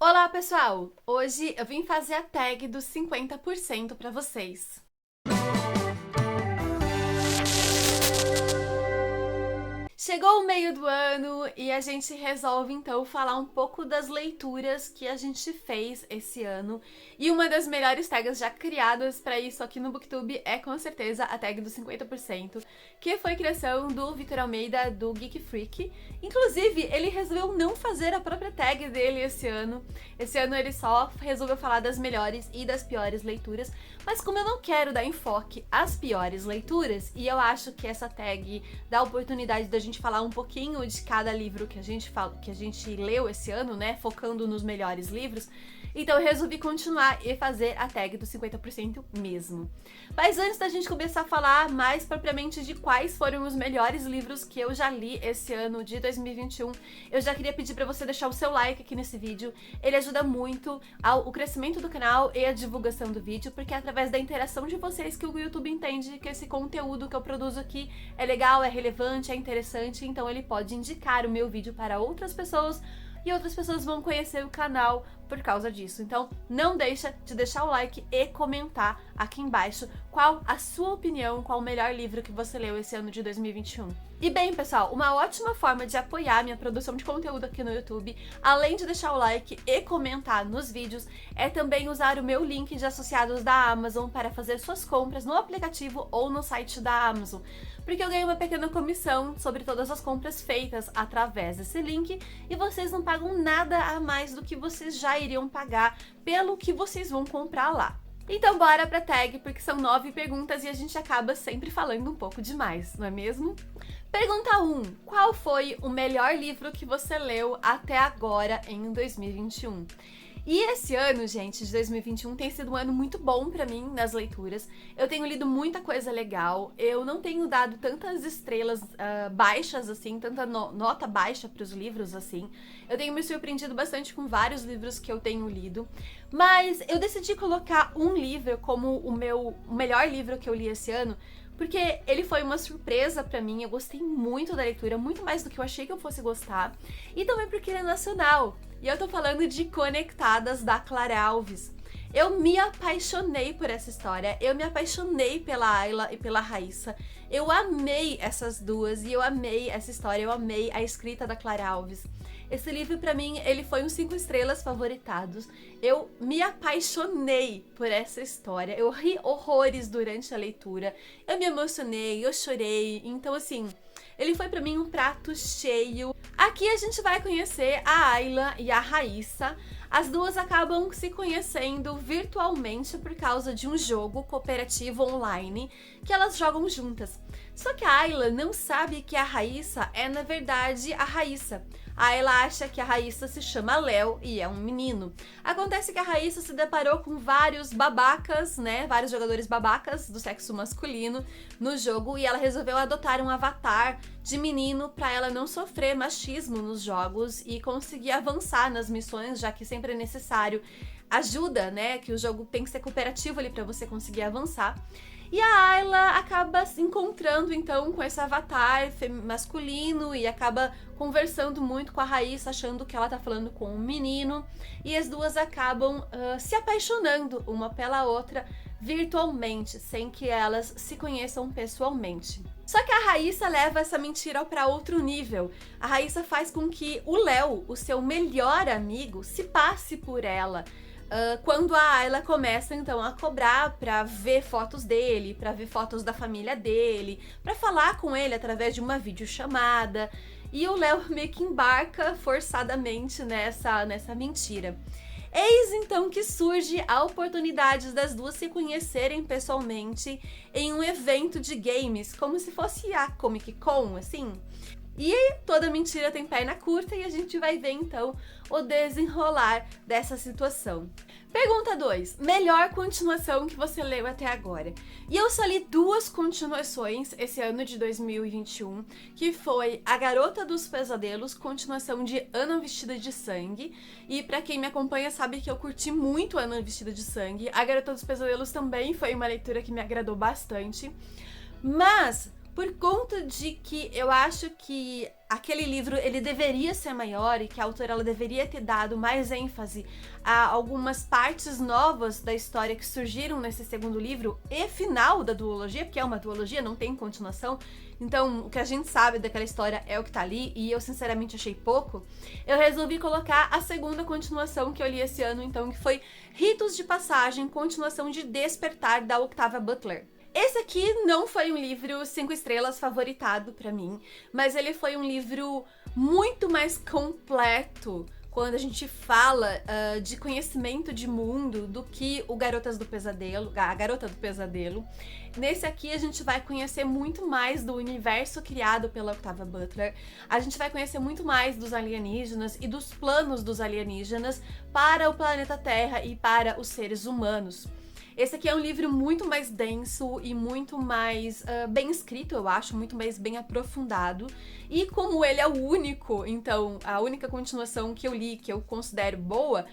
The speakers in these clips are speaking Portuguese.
Olá, pessoal! Hoje eu vim fazer a tag dos 50% para vocês. Chegou o meio do ano e a gente resolve então falar um pouco das leituras que a gente fez esse ano. E uma das melhores tags já criadas para isso aqui no Booktube é com certeza a tag dos 50%, que foi criação do Vitor Almeida do Geek Freak. Inclusive, ele resolveu não fazer a própria tag dele esse ano. Esse ano ele só resolveu falar das melhores e das piores leituras. Mas como eu não quero dar enfoque às piores leituras, e eu acho que essa tag dá a oportunidade da gente falar um pouquinho de cada livro que a gente leu esse ano, né, focando nos melhores livros, então eu resolvi continuar e fazer a tag dos 50% mesmo. Mas antes da gente começar a falar mais propriamente de quais foram os melhores livros que eu já li esse ano de 2021, eu já queria pedir pra você deixar o seu like aqui nesse vídeo. Ele ajuda muito ao crescimento do canal e a divulgação do vídeo, porque é através da interação de vocês que o YouTube entende que esse conteúdo que eu produzo aqui é legal, é relevante, é interessante, então ele pode indicar o meu vídeo para outras pessoas e outras pessoas vão conhecer o canal por causa disso. Então não deixa de deixar o like e comentar aqui embaixo qual a sua opinião, qual o melhor livro que você leu esse ano de 2021. E bem, pessoal, uma ótima forma de apoiar minha produção de conteúdo aqui no YouTube, além de deixar o like e comentar nos vídeos, é também usar o meu link de associados da Amazon para fazer suas compras no aplicativo ou no site da Amazon, porque eu ganho uma pequena comissão sobre todas as compras feitas através desse link e vocês não pagam nada a mais do que vocês já iriam pagar pelo que vocês vão comprar lá. Então bora pra tag, porque são 9 perguntas e a gente acaba sempre falando um pouco demais, não é mesmo? Pergunta 1. Qual foi o melhor livro que você leu até agora em 2021? E esse ano, gente, de 2021 tem sido um ano muito bom pra mim nas leituras. Eu tenho lido muita coisa legal, eu não tenho dado tantas estrelas baixas assim, tanta nota baixa pros livros assim. Eu tenho me surpreendido bastante com vários livros que eu tenho lido, mas eu decidi colocar um livro como o melhor livro que eu li esse ano, porque ele foi uma surpresa pra mim, eu gostei muito da leitura, muito mais do que eu achei que eu fosse gostar, e também porque ele é nacional. E eu tô falando de Conectadas, da Clara Alves. Eu me apaixonei por essa história, eu me apaixonei pela Ayla e pela Raíssa. Eu amei essas duas e eu amei essa história, eu amei a escrita da Clara Alves. Esse livro, pra mim, ele foi um 5 estrelas favoritados. Eu me apaixonei por essa história, eu ri horrores durante a leitura, eu me emocionei, eu chorei, então assim, ele foi pra mim um prato cheio. Aqui a gente vai conhecer a Ayla e a Raíssa. As duas acabam se conhecendo virtualmente por causa de um jogo cooperativo online que elas jogam juntas. Só que a Ayla não sabe que a Raíssa é, na verdade, a Raíssa. A Ayla acha que a Raíssa se chama Léo e é um menino. Acontece que a Raíssa se deparou com vários babacas, né? Vários jogadores babacas do sexo masculino no jogo e ela resolveu adotar um avatar de menino para ela não sofrer machismo nos jogos e conseguir avançar nas missões, já que sempre é necessário ajuda, né? Que o jogo tem que ser cooperativo ali para você conseguir avançar. E a Ayla acaba se encontrando então com esse avatar masculino e acaba conversando muito com a Raíssa, achando que ela tá falando com um menino. E as duas acabam se apaixonando uma pela outra virtualmente, sem que elas se conheçam pessoalmente. Só que a Raíssa leva essa mentira para outro nível. A Raíssa faz com que o Léo, o seu melhor amigo, se passe por ela. Quando a Ayla começa então a cobrar pra ver fotos dele, pra ver fotos da família dele, pra falar com ele através de uma videochamada, e o Léo meio que embarca forçadamente nessa mentira. Eis então que surge a oportunidade das duas se conhecerem pessoalmente em um evento de games, como se fosse a Comic Con, assim. E toda mentira tem perna curta e a gente vai ver então o desenrolar dessa situação. Pergunta 2. Melhor continuação que você leu até agora? E eu só li 2 continuações esse ano de 2021, que foi A Garota dos Pesadelos, continuação de Ana Vestida de Sangue. E pra quem me acompanha sabe que eu curti muito Ana Vestida de Sangue. A Garota dos Pesadelos também foi uma leitura que me agradou bastante. Mas por conta de que eu acho que aquele livro ele deveria ser maior e que a autora ela deveria ter dado mais ênfase a algumas partes novas da história que surgiram nesse segundo livro e final da duologia, porque é uma duologia, não tem continuação. Então, o que a gente sabe daquela história é o que tá ali, e eu sinceramente achei pouco. Eu resolvi colocar a segunda continuação que eu li esse ano, então, que foi Ritos de Passagem, continuação de Despertar, da Octavia Butler. Esse aqui não foi um livro 5 estrelas favoritado pra mim, mas ele foi um livro muito mais completo quando a gente fala de conhecimento de mundo do que o Garotas do Pesadelo, a Garota do Pesadelo. Nesse aqui a gente vai conhecer muito mais do universo criado pela Octavia Butler, a gente vai conhecer muito mais dos alienígenas e dos planos dos alienígenas para o planeta Terra e para os seres humanos. Esse aqui é um livro muito mais denso e muito mais bem escrito, eu acho, muito mais bem aprofundado. E como ele é o único, então, a única continuação que eu li, que eu considero boa,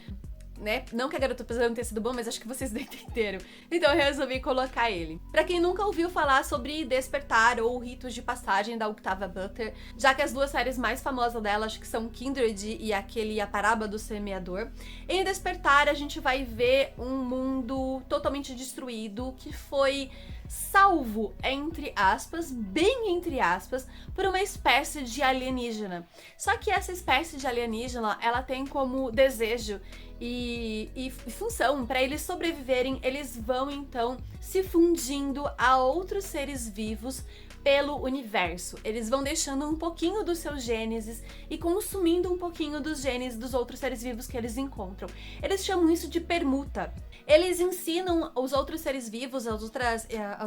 né? Não que a Garota do Pesadelo não tenha sido bom, mas acho que vocês entenderam. Então eu resolvi colocar ele. Pra quem nunca ouviu falar sobre Despertar ou Ritos de Passagem da Octavia Butler, já que as duas séries mais famosas dela acho que são Kindred e aquele A Parábola do Semeador, em Despertar a gente vai ver um mundo totalmente destruído que foi salvo, entre aspas, bem entre aspas, por uma espécie de alienígena. Só que essa espécie de alienígena, ela tem como desejo e função, para eles sobreviverem, eles vão então se fundindo a outros seres vivos pelo universo. Eles vão deixando um pouquinho dos seus genes e consumindo um pouquinho dos genes dos outros seres vivos que eles encontram. Eles chamam isso de permuta. Eles ensinam os outros seres vivos, as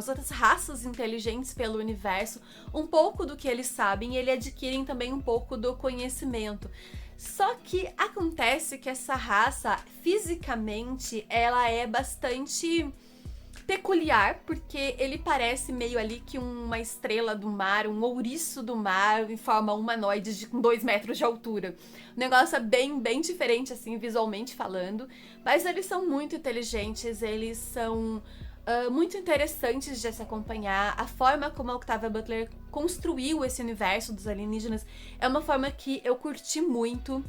outras raças inteligentes pelo universo, um pouco do que eles sabem, e eles adquirem também um pouco do conhecimento. Só que acontece que essa raça, fisicamente, ela é bastante peculiar, porque ele parece meio ali que uma estrela do mar, um ouriço do mar em forma humanoide com 2 metros de altura. O negócio é bem diferente, assim, visualmente falando, mas eles são muito inteligentes, eles são muito interessantes de se acompanhar. A forma como a Octavia Butler construiu esse universo dos alienígenas é uma forma que eu curti muito.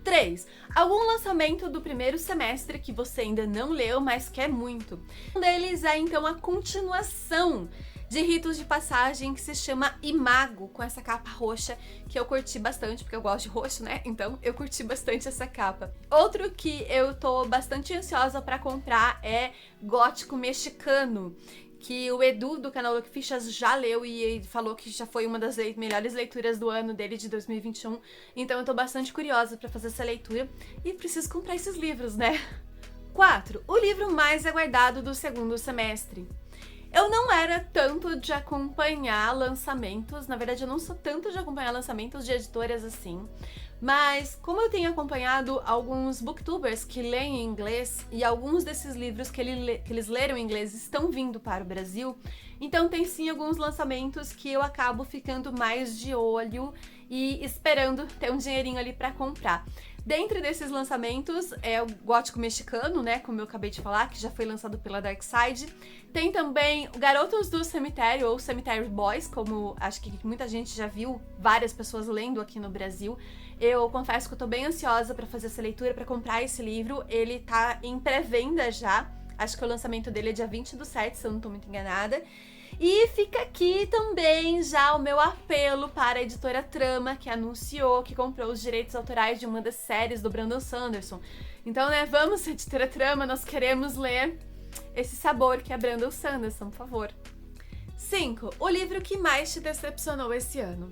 3. Algum lançamento do primeiro semestre que você ainda não leu, mas quer muito. Um deles é, então, a continuação de Ritos de Passagem, que se chama Imago, com essa capa roxa, que eu curti bastante, porque eu gosto de roxo, né? Então, eu curti bastante essa capa. Outro que eu tô bastante ansiosa pra comprar é Gótico Mexicano, que o Edu, do canal Luke Fichas, já leu e falou que já foi uma das melhores leituras do ano dele, de 2021. Então eu tô bastante curiosa pra fazer essa leitura e preciso comprar esses livros, né? 4. O livro mais aguardado do segundo semestre. Eu não era tanto de acompanhar lançamentos, na verdade eu não sou tanto de acompanhar lançamentos de editoras assim, mas como eu tenho acompanhado alguns booktubers que leem em inglês e alguns desses livros que eles leram em inglês estão vindo para o Brasil, então tem sim alguns lançamentos que eu acabo ficando mais de olho e esperando ter um dinheirinho ali para comprar. Dentre desses lançamentos é o Gótico Mexicano, né, como eu acabei de falar, que já foi lançado pela Dark Side. Tem também o Garotos do Cemitério, ou Cemetery Boys, como acho que muita gente já viu, várias pessoas lendo aqui no Brasil. Eu confesso que eu tô bem ansiosa para fazer essa leitura, para comprar esse livro. Ele tá em pré-venda já, acho que o lançamento dele é dia 20/7, se eu não tô muito enganada. E fica aqui também já o meu apelo para a editora Trama, que anunciou que comprou os direitos autorais de uma das séries do Brandon Sanderson. Então, né, vamos, editora Trama, nós queremos ler esse sabor que é Brandon Sanderson, por favor. 5. O livro que mais te decepcionou esse ano.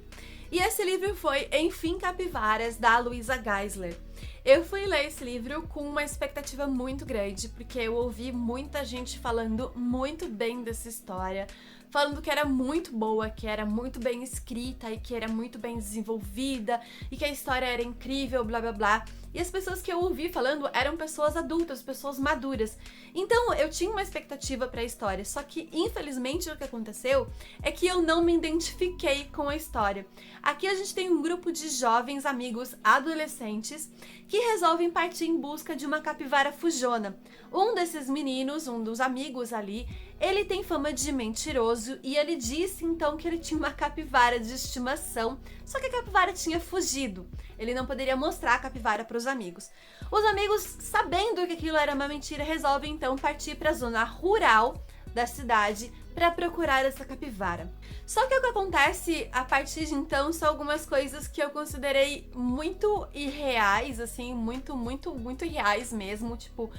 E esse livro foi Enfim Capivaras, da Luisa Geisler. Eu fui ler esse livro com uma expectativa muito grande, porque eu ouvi muita gente falando muito bem dessa história, falando que era muito boa, que era muito bem escrita e que era muito bem desenvolvida e que a história era incrível, blá blá blá. e as pessoas que eu ouvi falando eram pessoas adultas, pessoas maduras. Então eu tinha uma expectativa para a história, só que infelizmente o que aconteceu é que eu não me identifiquei com a história. Aqui a gente tem um grupo de jovens amigos adolescentes que resolvem partir em busca de uma capivara fujona. Um desses meninos, um dos amigos ali, ele tem fama de mentiroso e ele disse então que ele tinha uma capivara de estimação, só que a capivara tinha fugido. Ele não poderia mostrar a capivara para os amigos. Os amigos, sabendo que aquilo era uma mentira, resolvem então partir para a zona rural da cidade para procurar essa capivara. Só que o que acontece a partir de então são algumas coisas que eu considerei muito irreais, assim, muito irreais mesmo, tipo,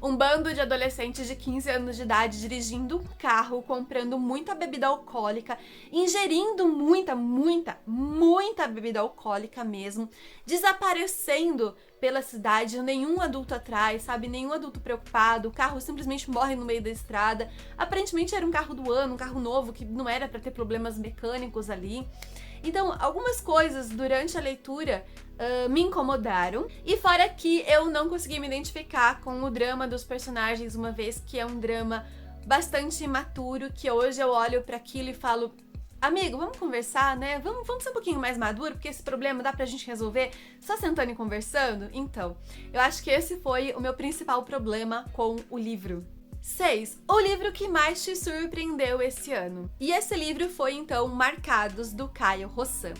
um bando de adolescentes de 15 anos de idade dirigindo um carro, comprando muita bebida alcoólica, ingerindo muita bebida alcoólica mesmo, desaparecendo pela cidade, nenhum adulto atrás, sabe? Nenhum adulto preocupado, o carro simplesmente morre no meio da estrada. Aparentemente era um carro do ano, um carro novo, que não era para ter problemas mecânicos ali. Então, algumas coisas durante a leitura me incomodaram. E fora que eu não consegui me identificar com o drama dos personagens, uma vez que é um drama bastante imaturo, que hoje eu olho para aquilo e falo: amigo, vamos conversar, né? Vamos ser um pouquinho mais maduro, porque esse problema dá pra gente resolver só sentando e conversando? Então, eu acho que esse foi o meu principal problema com o livro. 6. O livro que mais te surpreendeu esse ano. E esse livro foi, então, Marcados, do Caio Rossan.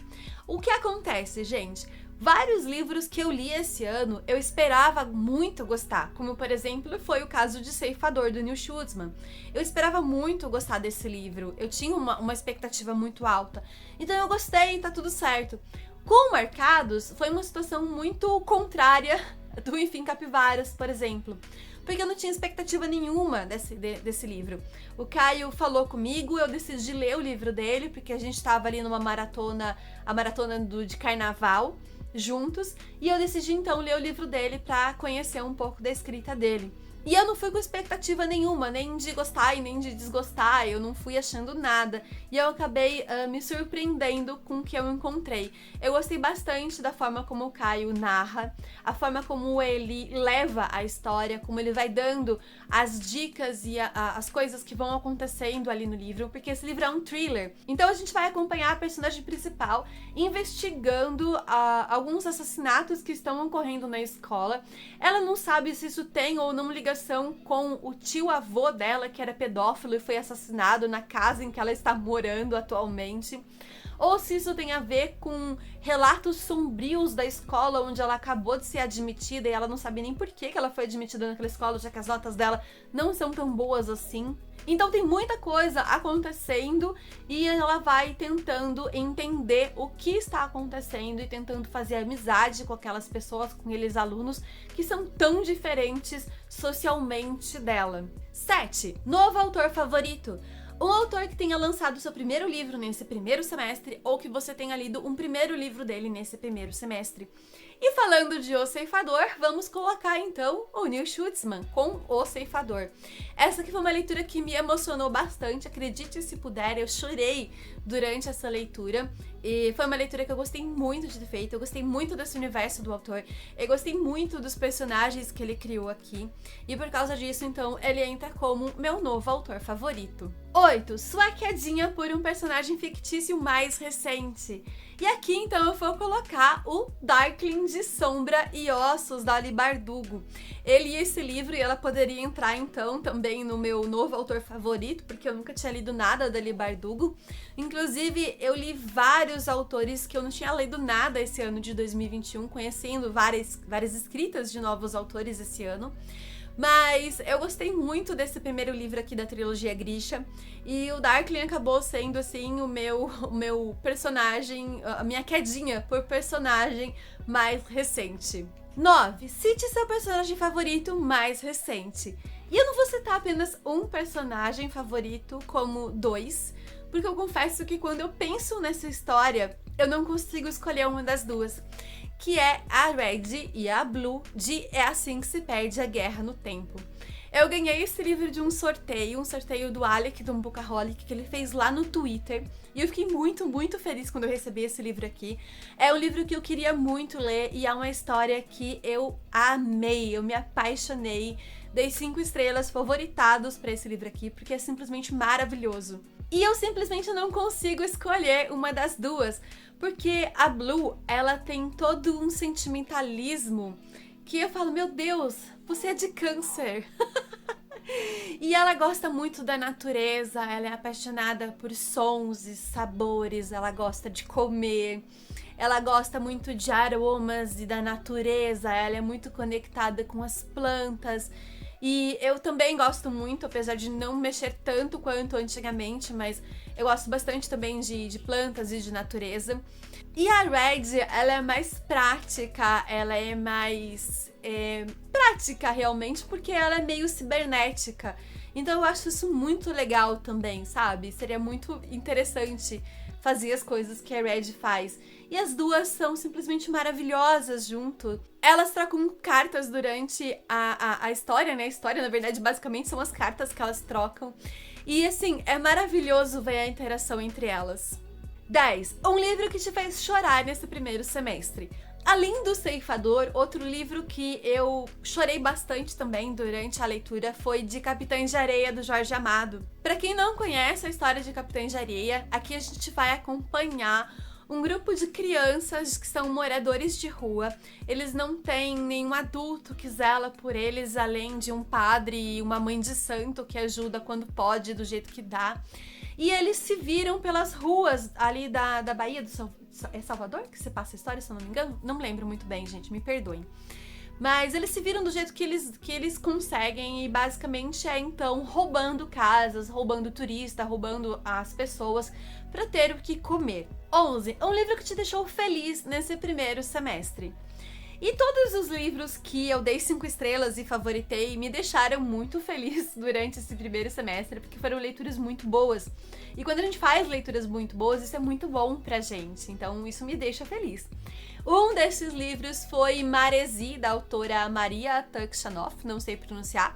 O que acontece, gente? Vários livros que eu li esse ano eu esperava muito gostar, como por exemplo foi o caso de Ceifador, do Neil Schwartzman. Eu esperava muito gostar desse livro, eu tinha uma expectativa muito alta, então eu gostei, tá tudo certo. Com Marcados foi uma situação muito contrária do Enfim Capivaras, por exemplo, porque eu não tinha expectativa nenhuma desse livro. O Caio falou comigo, eu decidi ler o livro dele, porque a gente estava ali numa maratona, a maratona de carnaval, juntos, e eu decidi então ler o livro dele para conhecer um pouco da escrita dele. E eu não fui com expectativa nenhuma, nem de gostar e nem de desgostar, eu não fui achando nada. E eu acabei me surpreendendo com o que eu encontrei. Eu gostei bastante da forma como o Caio narra, a forma como ele leva a história, como ele vai dando as dicas e as coisas que vão acontecendo ali no livro, porque esse livro é um thriller. Então a gente vai acompanhar a personagem principal investigando alguns assassinatos que estão ocorrendo na escola. Ela não sabe se isso tem ou não ligação com o tio-avô dela, que era pedófilo e foi assassinado na casa em que ela está morando atualmente, ou se isso tem a ver com relatos sombrios da escola onde ela acabou de ser admitida e ela não sabe nem por que ela foi admitida naquela escola, já que as notas dela não são tão boas assim. Então tem muita coisa acontecendo e ela vai tentando entender o que está acontecendo e tentando fazer amizade com aquelas pessoas, com aqueles alunos que são tão diferentes socialmente dela. 7. Novo autor favorito. Um autor que tenha lançado seu primeiro livro nesse primeiro semestre ou que você tenha lido um primeiro livro dele nesse primeiro semestre. E falando de O Ceifador, vamos colocar então o Neil Schwartzman com O Ceifador. Essa aqui foi uma leitura que me emocionou bastante, acredite se puder, eu chorei durante essa leitura. E foi uma leitura que eu gostei muito de ter feito, eu gostei muito desse universo do autor, eu gostei muito dos personagens que ele criou aqui, e por causa disso, então, ele entra como meu novo autor favorito. 8. Sua quedinha por um personagem fictício mais recente. E aqui, então, eu vou colocar o Darkling de Sombra e Ossos, da Ali Bardugo. Ele e esse livro, e ela poderia entrar, então, também no meu novo autor favorito, porque eu nunca tinha lido nada da Ali Bardugo. Inclusive, eu li vários autores que eu não tinha lido nada esse ano de 2021, conhecendo várias escritas de novos autores esse ano. Mas eu gostei muito desse primeiro livro aqui da trilogia Grisha, e o Darkling acabou sendo, assim, o meu personagem, a minha quedinha por personagem mais recente. 9. Cite seu personagem favorito mais recente. E eu não vou citar apenas um personagem favorito, como 2, porque eu confesso que quando eu penso nessa história, eu não consigo escolher uma das duas, que é a Red e a Blue de É Assim que se Perde a Guerra no Tempo. Eu ganhei esse livro de um sorteio do Alec, do Bookaholic, que ele fez lá no Twitter. E eu fiquei muito, muito feliz quando eu recebi esse livro aqui. É um livro que eu queria muito ler e é uma história que eu amei, eu me apaixonei. Dei 5 estrelas, favoritados pra esse livro aqui, porque é simplesmente maravilhoso. E eu simplesmente não consigo escolher uma das duas, porque a Blue, ela tem todo um sentimentalismo que eu falo, meu Deus, você é de câncer. E ela gosta muito da natureza, ela é apaixonada por sons e sabores, ela gosta de comer, ela gosta muito de aromas e da natureza, ela é muito conectada com as plantas. E eu também gosto muito, apesar de não mexer tanto quanto antigamente, mas eu gosto bastante também de plantas e de natureza. E a Red, ela é mais prática, ela é mais prática realmente, porque ela é meio cibernética. Então eu acho isso muito legal também, sabe? Seria muito interessante fazer as coisas que a Red faz. E as duas são simplesmente maravilhosas junto. Elas trocam cartas durante a história, né? A história, na verdade, basicamente são as cartas que elas trocam. E, assim, é maravilhoso ver a interação entre elas. 10. Um livro que te fez chorar nesse primeiro semestre. Além do Ceifador, outro livro que eu chorei bastante também durante a leitura foi de Capitães de Areia, do Jorge Amado. Pra quem não conhece a história de Capitães de Areia, aqui a gente vai acompanhar um grupo de crianças que são moradores de rua. Eles não têm nenhum adulto que zela por eles, além de um padre e uma mãe de santo que ajuda quando pode, do jeito que dá. E eles se viram pelas ruas ali da Bahia do é Salvador que você passa a história, se eu não me engano? Não lembro muito bem, gente, me perdoem. Mas eles se viram do jeito que eles conseguem e basicamente é então roubando casas, roubando turista, roubando as pessoas para ter o que comer. 11. Um livro que te deixou feliz nesse primeiro semestre. E todos os livros que eu dei 5 estrelas e favoritei me deixaram muito feliz durante esse primeiro semestre, porque foram leituras muito boas. E quando a gente faz leituras muito boas, isso é muito bom pra gente, então isso me deixa feliz. Um desses livros foi Maresi, da autora Maria Tukhchanoff, não sei pronunciar,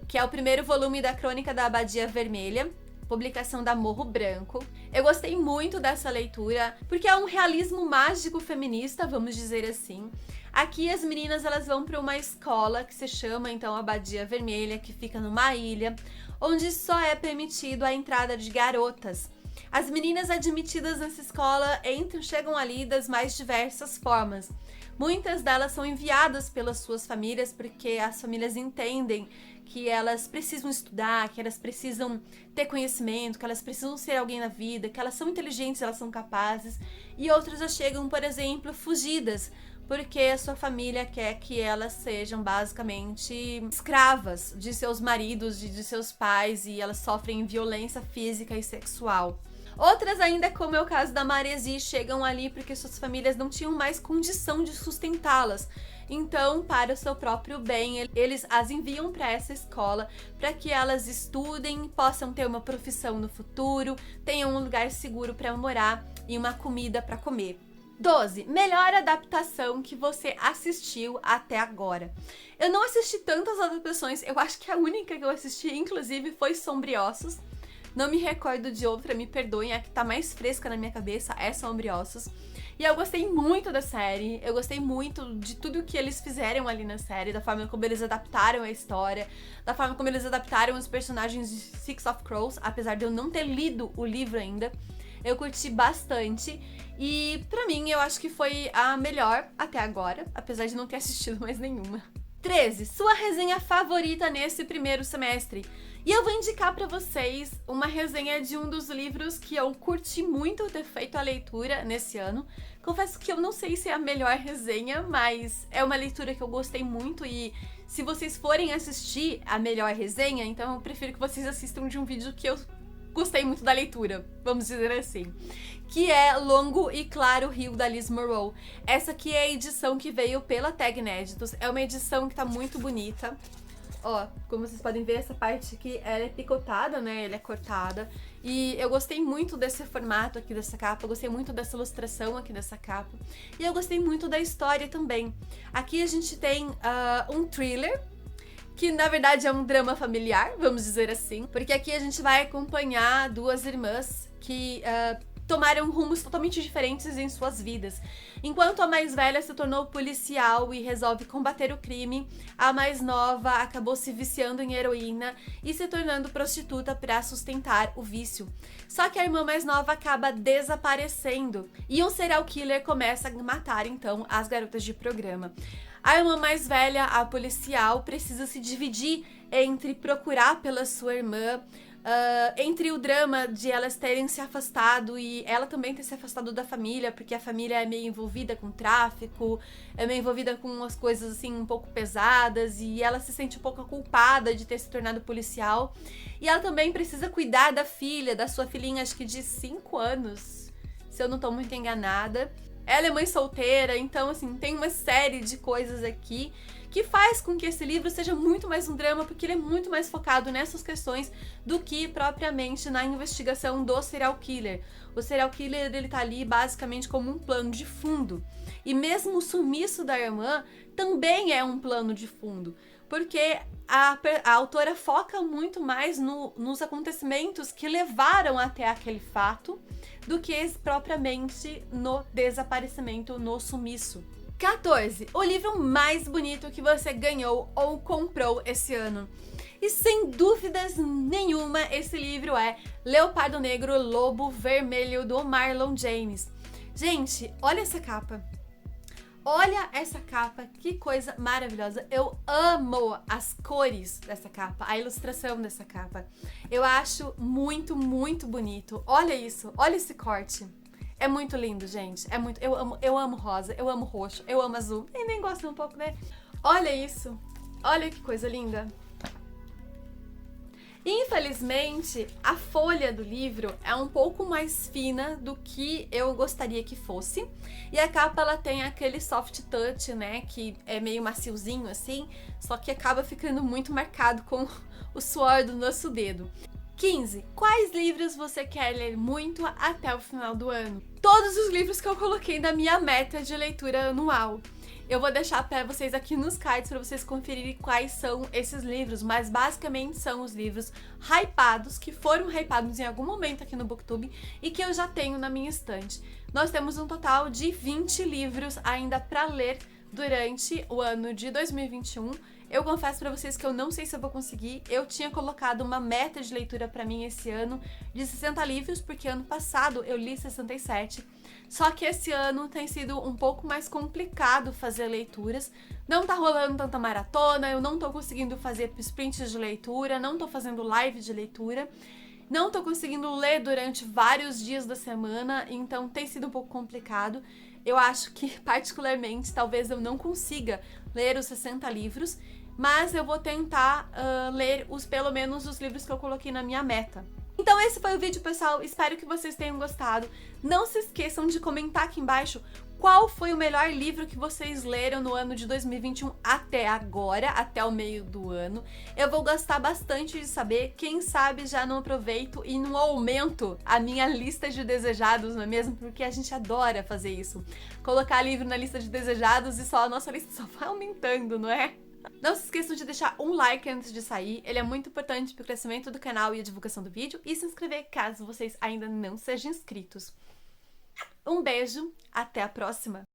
que é o primeiro volume da Crônica da Abadia Vermelha, publicação da Morro Branco. Eu gostei muito dessa leitura, porque é um realismo mágico feminista, vamos dizer assim. Aqui as meninas elas vão para uma escola que se chama então Abadia Vermelha, que fica numa ilha, onde só é permitido a entrada de garotas. As meninas admitidas nessa escola chegam ali das mais diversas formas. Muitas delas são enviadas pelas suas famílias porque as famílias entendem que elas precisam estudar, que elas precisam ter conhecimento, que elas precisam ser alguém na vida, que elas são inteligentes, elas são capazes. E outras já chegam, por exemplo, fugidas, porque a sua família quer que elas sejam basicamente escravas de seus maridos, de seus pais, e elas sofrem violência física e sexual. Outras ainda, como é o caso da Maresi, chegam ali porque suas famílias não tinham mais condição de sustentá-las. Então, para o seu próprio bem, eles as enviam para essa escola para que elas estudem, possam ter uma profissão no futuro, tenham um lugar seguro para morar e uma comida para comer. 12. Melhor adaptação que você assistiu até agora. Eu não assisti tantas adaptações, eu acho que a única que eu assisti, inclusive, foi Sombriossos. Não me recordo de outra, me perdoem, a que tá mais fresca na minha cabeça é Sombriossos. E eu gostei muito da série, eu gostei muito de tudo que eles fizeram ali na série, da forma como eles adaptaram a história, da forma como eles adaptaram os personagens de Six of Crows, apesar de eu não ter lido o livro ainda. Eu curti bastante e pra mim eu acho que foi a melhor até agora, apesar de não ter assistido mais nenhuma. 13. Sua resenha favorita nesse primeiro semestre. E eu vou indicar pra vocês uma resenha de um dos livros que eu curti muito ter feito a leitura nesse ano. Confesso que eu não sei se é a melhor resenha, mas é uma leitura que eu gostei muito e se vocês forem assistir a melhor resenha, então eu prefiro que vocês assistam de um vídeo que eu gostei muito da leitura, vamos dizer assim. Que é Longo e Claro Rio, da Liz Murrow. Essa aqui é a edição que veio pela Tag Inéditos. É uma edição que tá muito bonita. Ó, como vocês podem ver, essa parte aqui, ela é picotada, né? Ela é cortada. E eu gostei muito desse formato aqui dessa capa, eu gostei muito dessa ilustração aqui dessa capa. E eu gostei muito da história também. Aqui a gente tem um thriller, que na verdade é um drama familiar, vamos dizer assim, porque aqui a gente vai acompanhar duas irmãs que tomaram rumos totalmente diferentes em suas vidas. Enquanto a mais velha se tornou policial e resolve combater o crime, a mais nova acabou se viciando em heroína e se tornando prostituta para sustentar o vício. Só que a irmã mais nova acaba desaparecendo e um serial killer começa a matar então as garotas de programa. A irmã mais velha, a policial, precisa se dividir entre procurar pela sua irmã, entre o drama de elas terem se afastado e ela também ter se afastado da família, porque a família é meio envolvida com tráfico, é meio envolvida com umas coisas assim um pouco pesadas e ela se sente um pouco culpada de ter se tornado policial. E ela também precisa cuidar da filha, da sua filhinha, acho que de 5 anos, se eu não tô muito enganada. Ela é mãe solteira, então assim, tem uma série de coisas aqui que faz com que esse livro seja muito mais um drama, porque ele é muito mais focado nessas questões do que propriamente na investigação do serial killer. O serial killer, ele tá ali basicamente como um plano de fundo. E mesmo o sumiço da irmã também é um plano de fundo, porque a autora foca muito mais nos acontecimentos que levaram até aquele fato do que propriamente no desaparecimento, no sumiço. 14. O livro mais bonito que você ganhou ou comprou esse ano. E sem dúvidas nenhuma, esse livro é Leopardo Negro, Lobo Vermelho, do Marlon James. Gente, olha essa capa. Olha essa capa, que coisa maravilhosa. Eu amo as cores dessa capa, a ilustração dessa capa. Eu acho muito, muito bonito. Olha isso, olha esse corte. É muito lindo, gente. É muito. Eu amo rosa, eu amo roxo, eu amo azul. E nem gosto um pouco, né? Olha isso. Olha que coisa linda. Infelizmente, a folha do livro é um pouco mais fina do que eu gostaria que fosse. E a capa, ela tem aquele soft touch, né? Que é meio maciozinho assim, só que acaba ficando muito marcado com o suor do nosso dedo. 15. Quais livros você quer ler muito até o final do ano? Todos os livros que eu coloquei na minha meta de leitura anual. Eu vou deixar para vocês aqui nos cards para vocês conferirem quais são esses livros, mas basicamente são os livros hypados, que foram hypados em algum momento aqui no Booktube e que eu já tenho na minha estante. Nós temos um total de 20 livros ainda para ler durante o ano de 2021. Eu confesso pra vocês que eu não sei se eu vou conseguir. Eu tinha colocado uma meta de leitura pra mim esse ano de 60 livros, porque ano passado eu li 67. Só que esse ano tem sido um pouco mais complicado fazer leituras. Não tá rolando tanta maratona, eu não tô conseguindo fazer sprints de leitura, não tô fazendo live de leitura. Não tô conseguindo ler durante vários dias da semana, então tem sido um pouco complicado. Eu acho que, particularmente, talvez eu não consiga ler os 60 livros, mas eu vou tentar ler pelo menos os livros que eu coloquei na minha meta. Então esse foi o vídeo, pessoal. Espero que vocês tenham gostado. Não se esqueçam de comentar aqui embaixo qual foi o melhor livro que vocês leram no ano de 2021 até agora, até o meio do ano. Eu vou gostar bastante de saber, quem sabe já não aproveito e não aumento a minha lista de desejados, não é mesmo? Porque a gente adora fazer isso. Colocar livro na lista de desejados e só a nossa lista só vai aumentando, não é? Não se esqueçam de deixar um like antes de sair, ele é muito importante para o crescimento do canal e a divulgação do vídeo, e se inscrever caso vocês ainda não sejam inscritos. Um beijo, até a próxima!